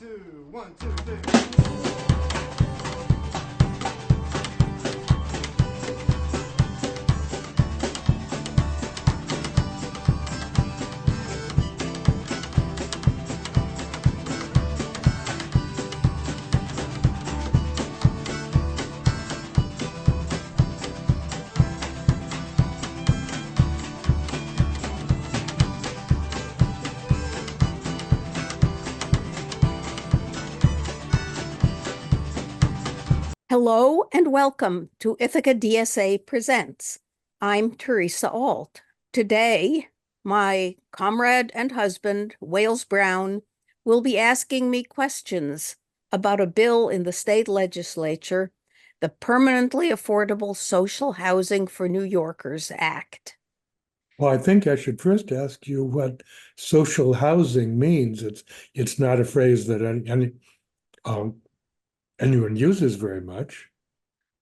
two, one, two, three. Hello and welcome to Ithaca DSA Presents. I'm Theresa Alt. Today, my comrade and husband, Wayles Browne, will be asking me questions about a bill in the state legislature, the Permanently Affordable Social Housing for New Yorkers Act. Well, I think I should first ask you what social housing means. It's not a phrase that anyone uses very much.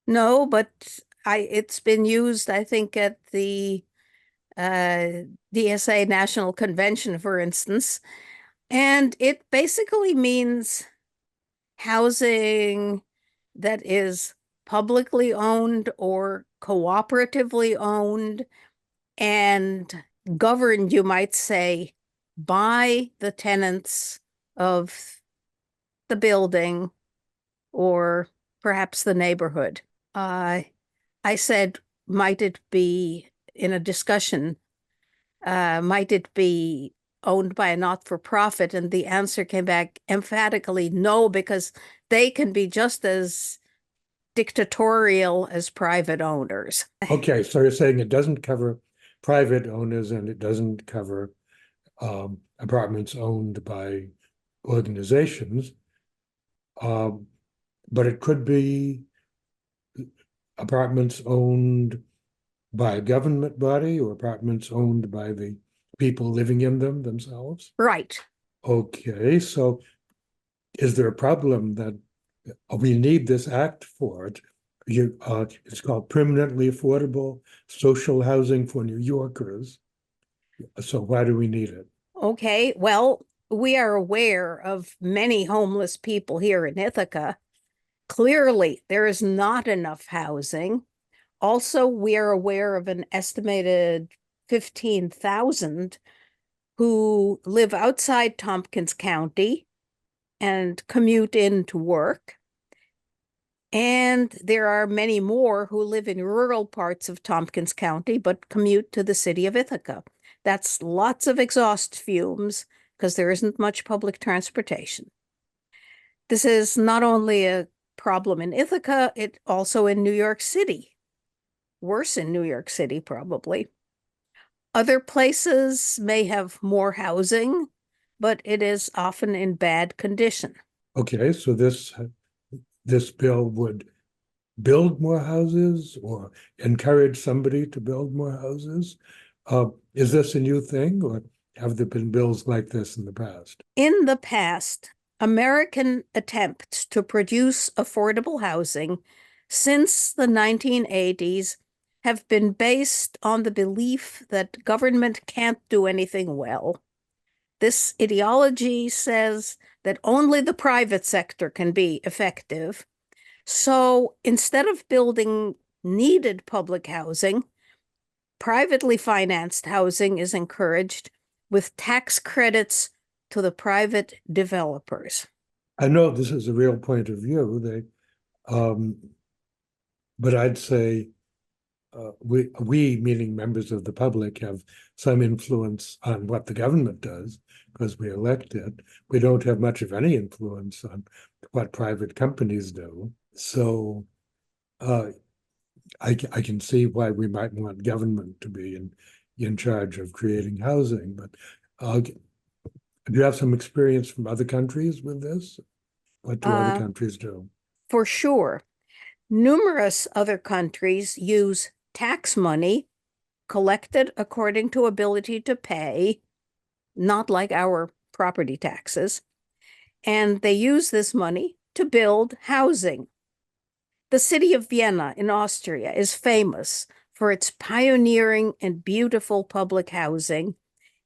No, but it's been used, I think, at the DSA National Convention, for instance, and it basically means housing that is publicly owned or cooperatively owned and governed, you might say, by the tenants of the building or perhaps the neighborhood. I said, might it be in a discussion, might it be owned by a not-for-profit? And the answer came back emphatically no, because they can be just as dictatorial as private owners. Okay, so you're saying it doesn't cover private owners and it doesn't cover apartments owned by organizations, but it could be apartments owned by a government body or apartments owned by the people living in them themselves. Right. Okay, so is there a problem that we need this act for it? It's called Permanently Affordable Social Housing for New Yorkers. So why do we need it? Okay, well, we are aware of many homeless people here in Ithaca. Clearly, there is not enough housing. Also, we are aware of an estimated 15,000 who live outside Tompkins County and commute in to work. And there are many more who live in rural parts of Tompkins County but commute to the city of Ithaca. That's lots of exhaust fumes because there isn't much public transportation. This is not only a problem in Ithaca, it's also in New York City. Worse in New York City, probably. Other places may have more housing, but it is often in bad condition. Okay, so this bill would build more houses or encourage somebody to build more houses. Is this a new thing, or have there been bills like this in the past? In the past, American attempts to produce affordable housing since the 1980s have been based on the belief that government can't do anything well. This ideology says that only the private sector can be effective. So instead of building needed public housing, privately financed housing is encouraged with tax credits to the private developers. I know this is a real point of view. But I'd say we, meaning members of the public, have some influence on what the government does because we elect it. We don't have much of any influence on what private companies do. So I can see why we might want government to be in charge of creating housing. But do you have some experience from other countries with this? What do other countries do? For sure. Numerous other countries use tax money collected according to ability to pay, not like our property taxes, and they use this money to build housing. The city of Vienna in Austria is famous for its pioneering and beautiful public housing,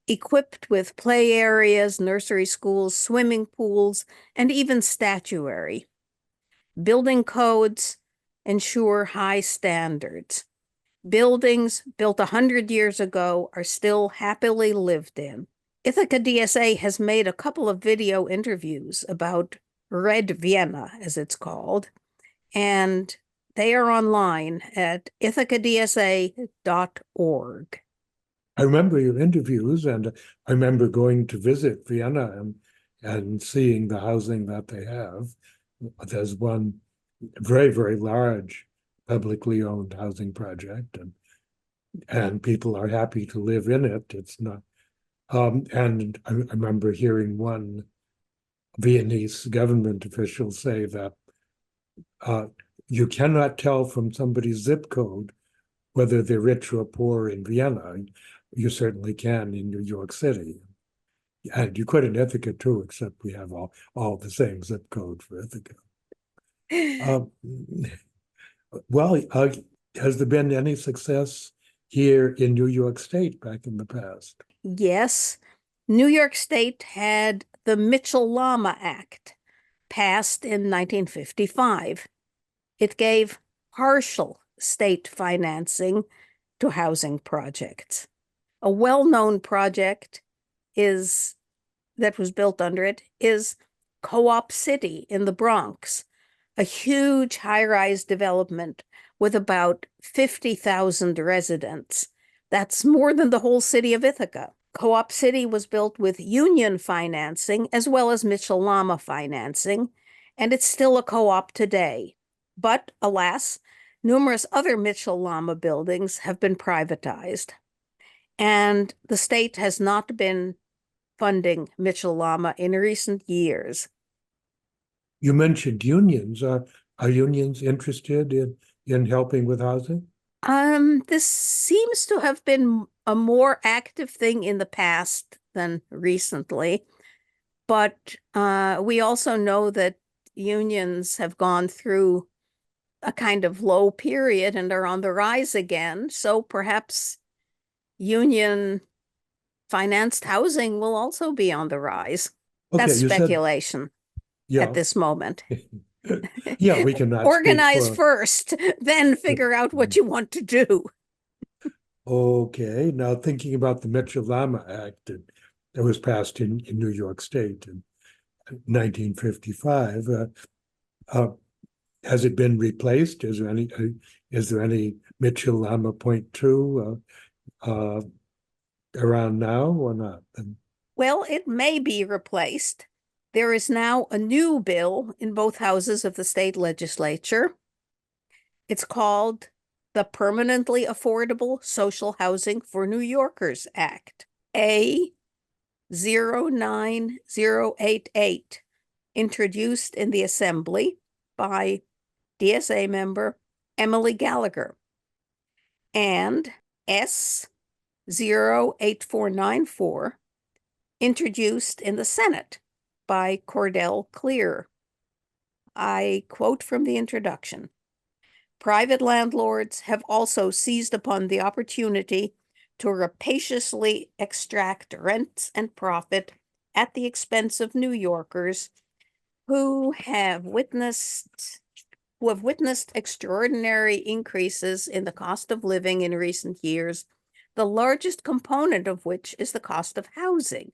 equipped with play areas, nursery schools, swimming pools, and even statuary. Building codes ensure high standards. Buildings built 100 years ago are still happily lived in. Ithaca DSA has made a couple of video interviews about Red Vienna, as it's called, and they are online at ithacadsa.org. I remember your interviews, and I remember going to visit Vienna and seeing the housing that they have. There's one very, very large publicly owned housing project, and people are happy to live in it. It's not, and I remember hearing one Viennese government official say that you cannot tell from somebody's zip code whether they're rich or poor in Vienna. You certainly can in New York City. And you could in Ithaca too, except we have all the same zip code for Ithaca. Well, has there been any success here in New York State back in the past? Yes, New York State had the Mitchell-Lama Act passed in 1955. It gave partial state financing to housing projects. A well-known project that was built under it is Co-op City in the Bronx, a huge high-rise development with about 50,000 residents. That's more than the whole city of Ithaca. Co-op City was built with union financing as well as Mitchell-Lama financing, and it's still a co-op today. But alas, numerous other Mitchell-Lama buildings have been privatized, and the state has not been funding Mitchell-Lama in recent years. You mentioned unions. Are unions interested in helping with housing? This seems to have been a more active thing in the past than recently, but we also know that unions have gone through a kind of low period and are on the rise again. So perhaps union financed housing will also be on the rise. Okay, That's you said, speculation yeah, at this moment. yeah, we cannot Organize speak first, then figure out what you want to do. Okay, now thinking about the Mitchell-Lama Act that was passed in New York State in 1955, has it been replaced? Is there any Mitchell-Lama point two around now or not? Well, it may be replaced. There is now a new bill in both houses of the state legislature. It's called the Permanently Affordable Social Housing for New Yorkers Act, A09088, introduced in the Assembly by DSA member Emily Gallagher, and S08494, introduced in the Senate by Cordell Clear. I quote from the introduction: "Private landlords have also seized upon the opportunity to rapaciously extract rents and profit at the expense of New Yorkers who have witnessed extraordinary increases in the cost of living in recent years, the largest component of which is the cost of housing,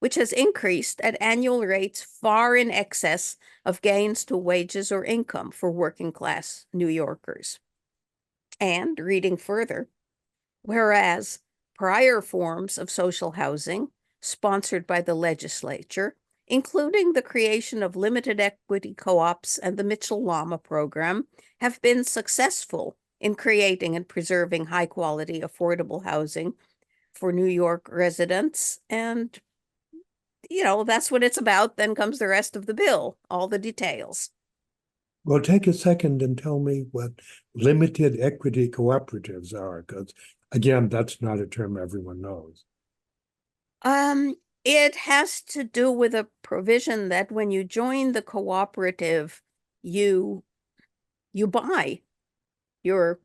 which has increased at annual rates far in excess of gains to wages or income for working class New Yorkers." And reading further, whereas prior forms of social housing sponsored by the legislature, including the creation of limited equity co-ops and the Mitchell-Lama program, have been successful in creating and preserving high-quality, affordable housing for New York residents. And, that's what it's about. Then comes the rest of the bill, all the details. Well, take a second and tell me what limited equity cooperatives are, because again, that's not a term everyone knows. It has to do with a provision that when you join the cooperative, you buy your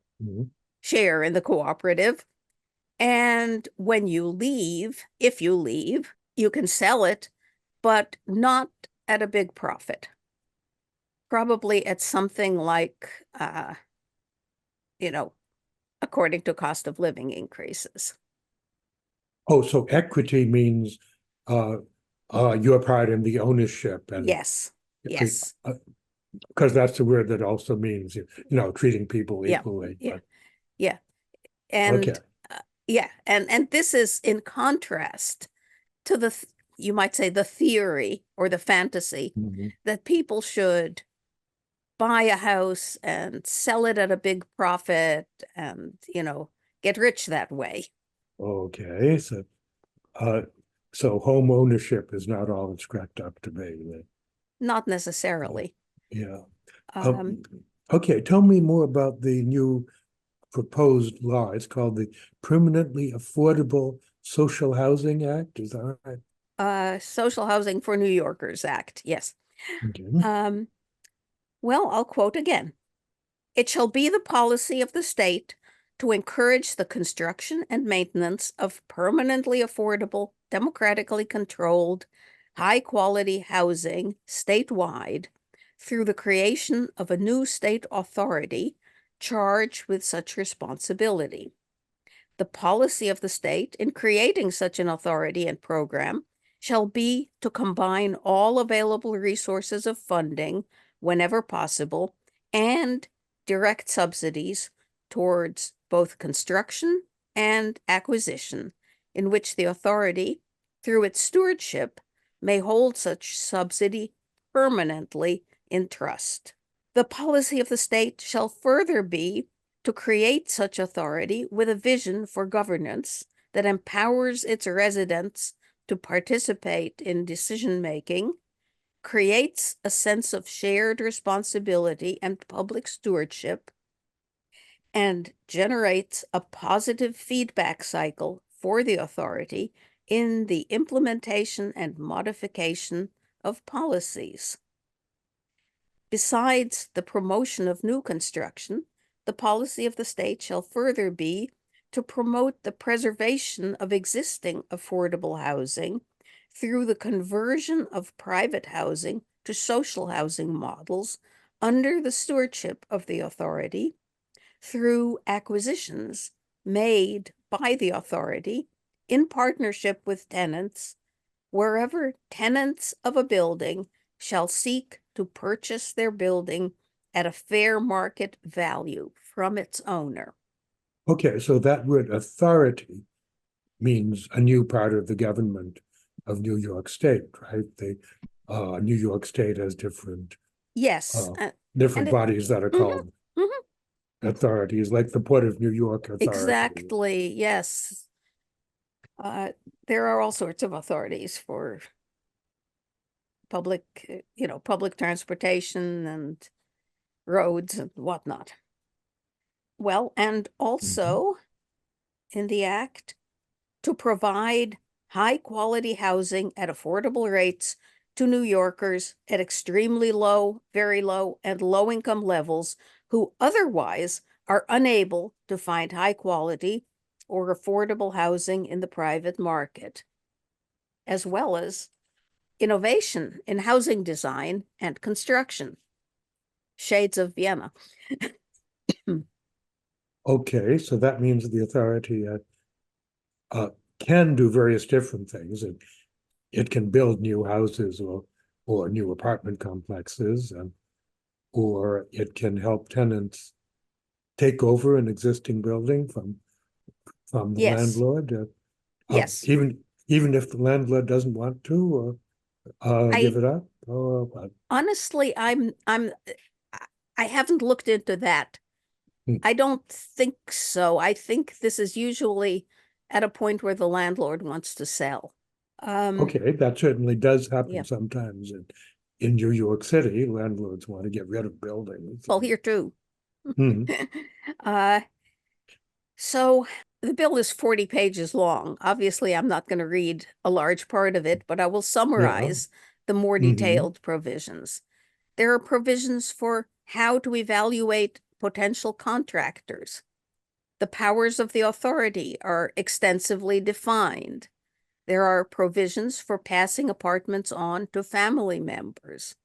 share in the cooperative, And when you leave, if you leave, you can sell it, but not at a big profit. Probably at something like, according to cost of living increases. Oh, so equity means your part in the ownership and Yes, yes. because that's the word that also means treating people Yeah, equally. yeah, But yeah. okay. And yeah, and this is in contrast to you might say the theory or the fantasy Mhm. that people should buy a house and sell it at a big profit and, get rich that way. Okay, uh, so home ownership is not all it's cracked up to be. Not necessarily. Yeah. Um, Okay, tell me more about the new proposed law. It's called the Permanently Affordable Social Housing Act. Is that right? Social Housing for New Yorkers Act, yes. Okay. Well, I'll quote again. It shall be the policy of the state to encourage the construction and maintenance of permanently affordable, democratically controlled, high-quality housing statewide through the creation of a new state authority charged with such responsibility. The policy of the state in creating such an authority and program shall be to combine all available resources of funding whenever possible and direct subsidies towards both construction and acquisition, in which the authority, through its stewardship, may hold such subsidy permanently in trust. The policy of the state shall further be to create such authority with a vision for governance that empowers its residents to participate in decision-making, creates a sense of shared responsibility and public stewardship, and generates a positive feedback cycle for the authority in the implementation and modification of policies. Besides the promotion of new construction, the policy of the state shall further be to promote the preservation of existing affordable housing through the conversion of private housing to social housing models under the stewardship of the authority, through acquisitions made by the authority in partnership with tenants, wherever tenants of a building shall seek to purchase their building at a fair market value from its owner. Okay, so that word authority means a new part of the government of New York State, right? New York State has Yes, uh, and different it, bodies that are mhm, called mhm, authorities, like the Port of New York Authority. exactly, yes. There are all sorts of authorities for public, public transportation and roads and whatnot. Well, and also in the act, to provide high-quality housing at affordable rates to New Yorkers at extremely low, very low, and low-income levels who otherwise are unable to find high-quality or affordable housing in the private market, as well as innovation in housing design and construction. Shades of Vienna. Okay, so that means the authority can do various different things. It can build new houses or new apartment complexes, or it can help tenants take over an existing building from the Yes, landlord, yes. even if the landlord doesn't want to give I it up. Oh, honestly, I haven't looked into that. hmm. I don't think so. I think this is usually at a point where the landlord wants to sell. Um, Okay, that certainly does yeah. happen sometimes in New York City. Landlords want to get rid of buildings. Well, here too. Hmm. Uh, so the bill is 40 pages long. Obviously, I'm not going to read a large part of it, but I will Yeah. summarize the more Hmm. detailed provisions. There are provisions for how to evaluate potential contractors, The powers of the authority are extensively defined. There are provisions for passing apartments on to family members.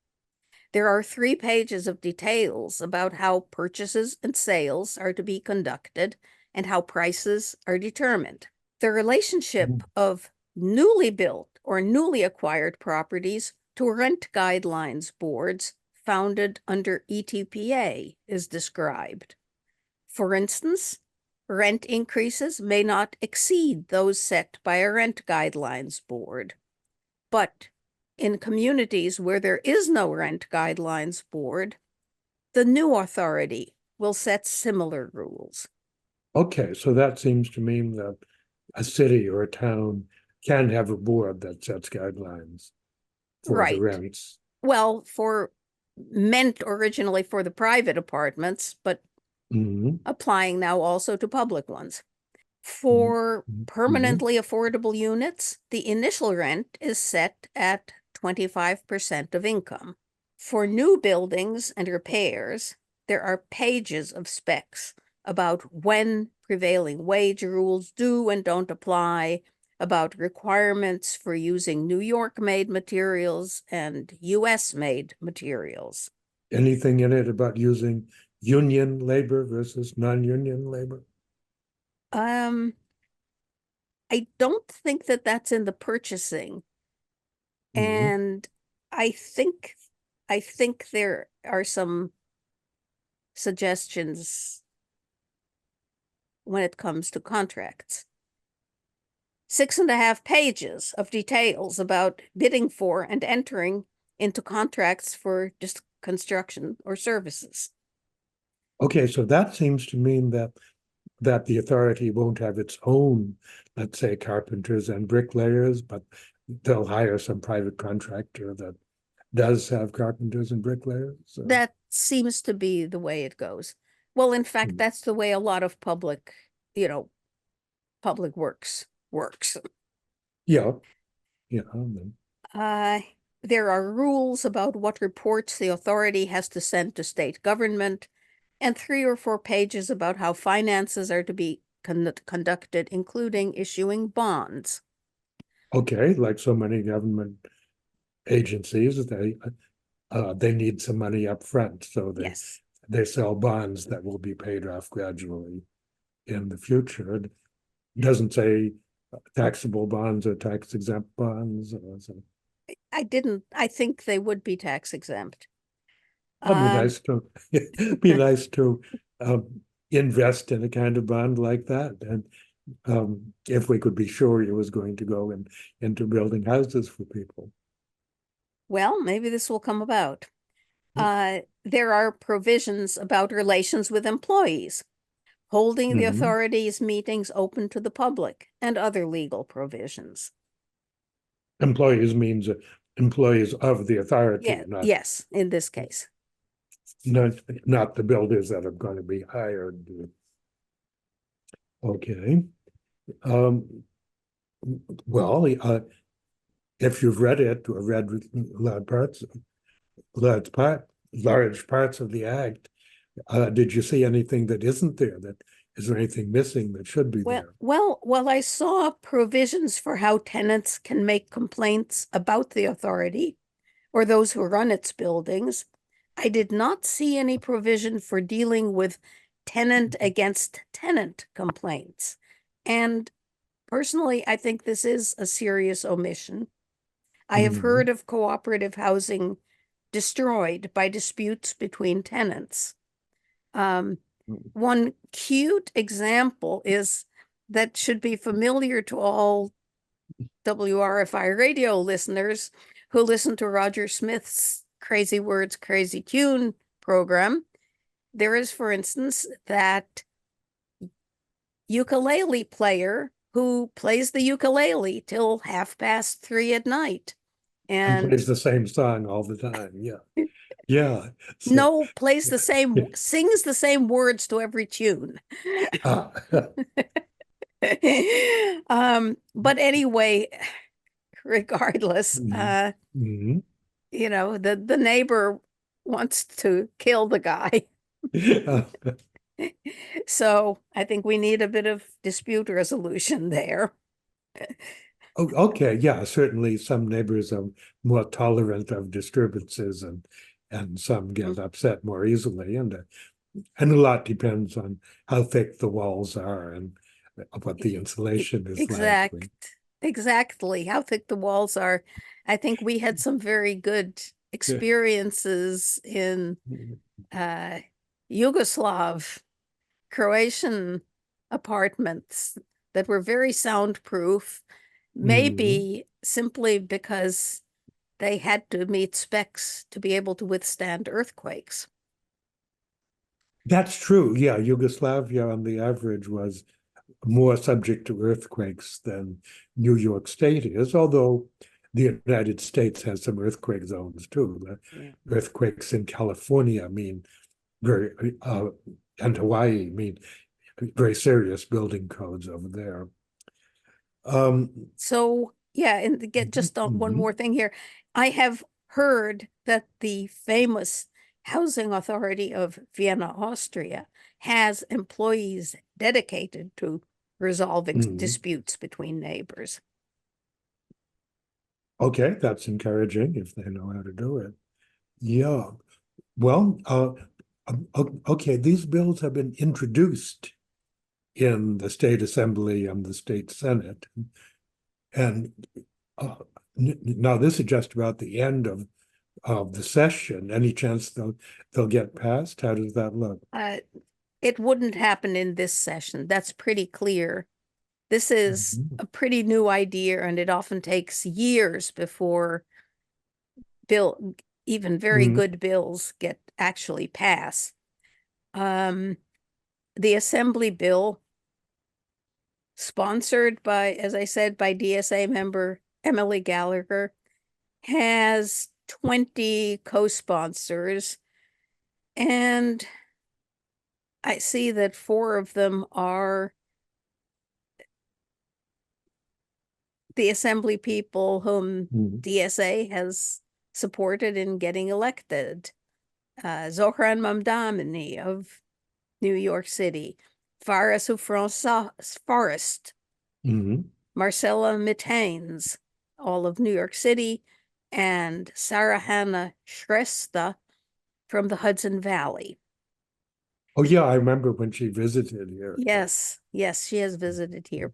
There are 3 pages of details about how purchases and sales are to be conducted and how prices are determined. The relationship of newly built or newly acquired properties to rent guidelines boards founded under ETPA is described. For instance, rent increases may not exceed those set by a rent guidelines board. But in communities where there is no rent guidelines board, the new authority will set similar rules. Okay, so that seems to mean that a city or a town can have a board that sets guidelines for the Right. rents. Well, meant originally for the private apartments, but applying now also to public ones. For permanently affordable units, the initial rent is set at 25% of income. For new buildings and repairs, there are pages of specs about when prevailing wage rules do and don't apply, about requirements for using New York-made materials and US-made materials. Anything in it about using union labor versus non-union labor? I don't think that that's in the purchasing. And I think there are some suggestions when it comes to contracts. 6.5 pages of details about bidding for and entering into contracts for just construction or services. Okay, so that seems to mean that the authority won't have its own, let's say, carpenters and bricklayers, but they'll hire some private contractor that does have carpenters and bricklayers. So. That seems to be the way it goes. Well, in fact, that's the way a lot of public works works. Yeah. There are rules about what reports the authority has to send to state government, and 3 or 4 pages about how finances are to be conducted, including issuing bonds. Okay, like so many government agencies, they need some money up front, so they sell bonds that will be paid off gradually in the future. It doesn't say taxable bonds or tax exempt bonds. I think they would be tax exempt. It'd be nice to invest in a kind of bond like that, and if we could be sure it was going to go into building houses for people. Well, maybe this will come about. There are provisions about relations with employees, holding the authorities' meetings open to the public, and other legal provisions. Employees means employees of the authority. Yeah, yes, in this case. Not the builders that are going to be hired. Okay. Well, if you've read it or read large parts of the act, did you see anything that isn't there? Is there anything missing that should be there? Well, I saw provisions for how tenants can make complaints about the authority or those who run its buildings. I did not see any provision for dealing with tenant against tenant complaints. And personally, I think this is a serious omission. I have heard of cooperative housing destroyed by disputes between tenants. One cute example that should be familiar to all WRFI radio listeners who listen to Roger Smith's Crazy Words, Crazy Tune program. There is, for instance, that ukulele player who plays the ukulele till 3:30 at night. And plays the same song all the time. Yeah. Yeah. No, plays the same, sings the same words to every tune. But anyway, regardless, the neighbor wants to kill the guy. So I think we need a bit of dispute resolution there. Oh, okay, yeah, certainly some neighbors are more tolerant of disturbances and some get upset more easily and a lot depends on how thick the walls are and what the insulation is like. Exactly. How thick the walls are. I think we had some very good experiences in uh, Yugoslav, Croatian apartments that were very soundproof, maybe simply because they had to meet specs to be able to withstand earthquakes. That's true. Yeah, Yugoslavia on the average was more subject to earthquakes than New York State is, although the United States has some earthquake zones too. The earthquakes in California mean very, and Hawaii mean very serious building codes over there. So, yeah, and to get just one more thing here. I have heard that the famous Housing Authority of Vienna, Austria, has employees dedicated to resolving disputes between neighbors. Okay, that's encouraging if they know how to do it. Yeah. Well, okay, these bills have been introduced in the state assembly and the state senate. And now this is just about the end of the session. Any chance they'll get passed? How does that look? It wouldn't happen in this session. That's pretty clear. This is a pretty new idea, and it often takes years before even very good bills get actually pass. The assembly bill, sponsored by, as I said, by DSA member Emily Gallagher, has 20 co-sponsors, and I see that 4 of them are the assembly people whom DSA has supported in getting elected. Zohran Mamdani of New York City, Farah Forrest, Marcella Mitaines, all of New York City, and Sarah Hannah Shrestha from the Hudson Valley. Oh, yeah, I remember when she visited here. Yes, she has visited here.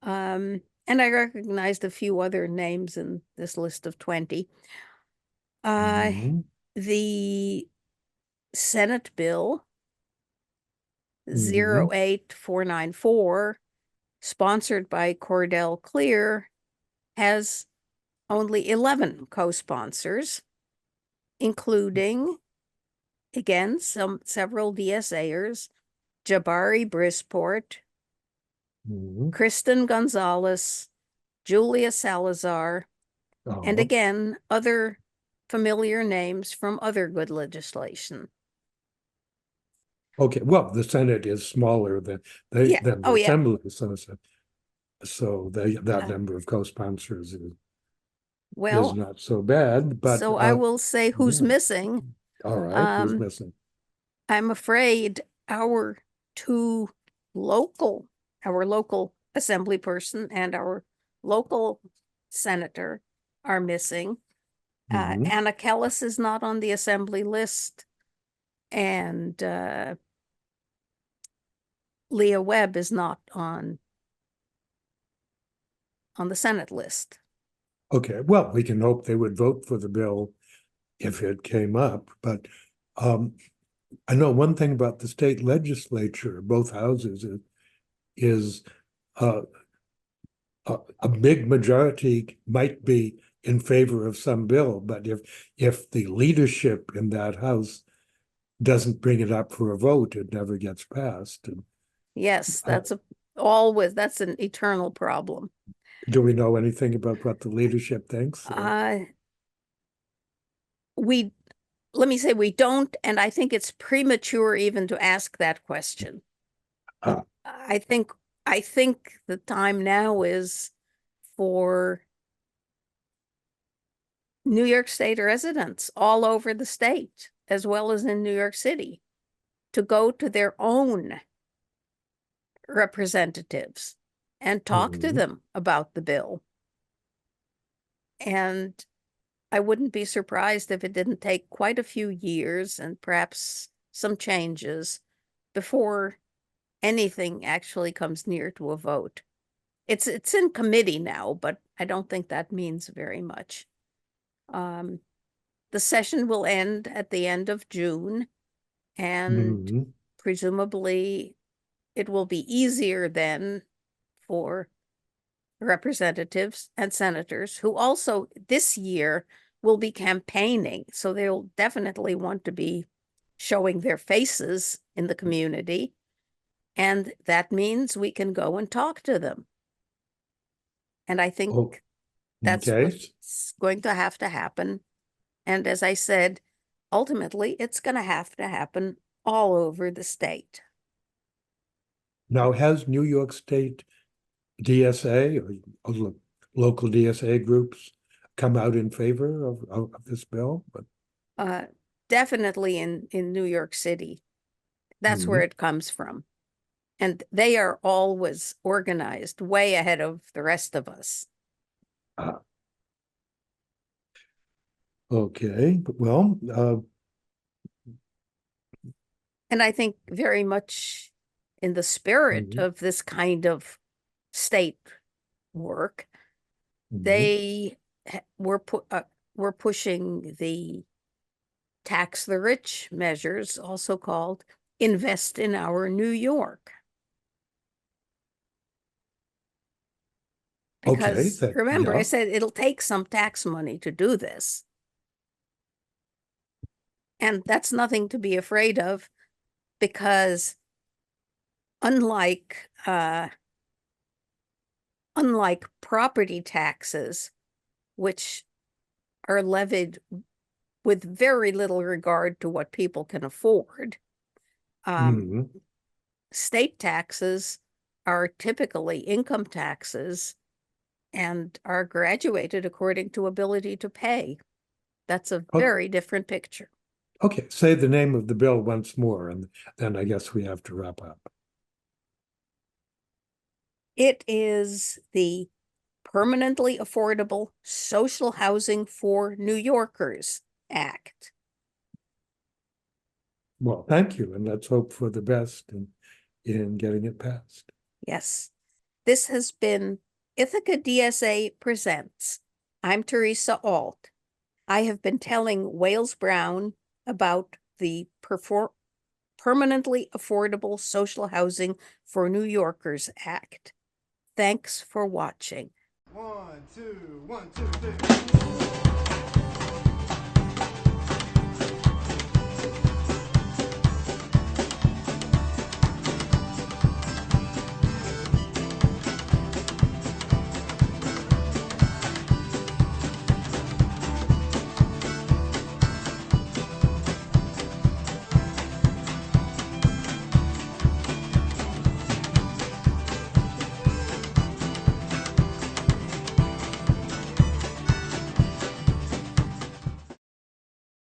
And I recognized a few other names in this list of 20. The Senate bill 08494, sponsored by Cordell Clear, has only 11 co-sponsors, including, again, several DSAers, Jabari Brisport, Kristen Gonzalez, Julia Salazar, and again, other familiar names from other good legislation. Okay, well, the Senate is smaller than the Assembly, so that number of co-sponsors is not so bad. But so I will say who's missing. All right, who's missing? I'm afraid our local assembly person and our local senator are missing. Anna Kellis is not on the assembly list, and Leah Webb is not on the Senate list. Okay, well, we can hope they would vote for the bill if it came up, but I know one thing about the state legislature, both houses, is a big majority might be in favor of some bill, but if the leadership in that house doesn't bring it up for a vote, it never gets passed. And, yes, that's an eternal problem. do we know anything about what the leadership thinks? Let me say we don't, and I think it's premature even to ask that question. I think the time now is for New York State residents all over the state, as well as in New York City, to go to their own representatives and talk to Mhm. them about the bill. And I wouldn't be surprised if it didn't take quite a few years and perhaps some changes before anything actually comes near to a vote. It's in committee now, but I don't think that means very much. The session will end at the end of June, and Mhm. presumably it will be easier then for representatives and senators who also this year will be campaigning. So they'll definitely want to be showing their faces in the community. And that means we can go and talk to them. And I think Oh, that's okay. what's going to happen. And as I said, ultimately, it's going to happen all over the state. Now, has New York State DSA or local DSA groups come out in favor of this bill? But Definitely in New York City. That's where Mhm. it comes from. And they are always organized way ahead of the rest of us. Ah, okay, well, And I think very much in the spirit mhm, of this kind of state work, mhm. they were pushing the tax the rich measures, also called invest in our New York. Okay, Because remember, I yeah, said it'll take some tax money to do this. And that's nothing to be afraid of, because unlike property taxes, which are levied with very little regard to what people can afford, mhm. state taxes are typically income taxes and are graduated according to ability to pay. That's a O- very different picture. Okay, say the name of the bill once more, and then I guess we have to wrap up. It is the Permanently Affordable Social Housing for New Yorkers Act. Well, thank you, and let's hope for the best in getting it passed. Yes. This has been Ithaca DSA Presents. I'm Theresa Alt. I have been telling Wayles Browne about the Permanently Affordable Social Housing for New Yorkers Act. Thanks for watching. 1, 2, 1, 2, 3.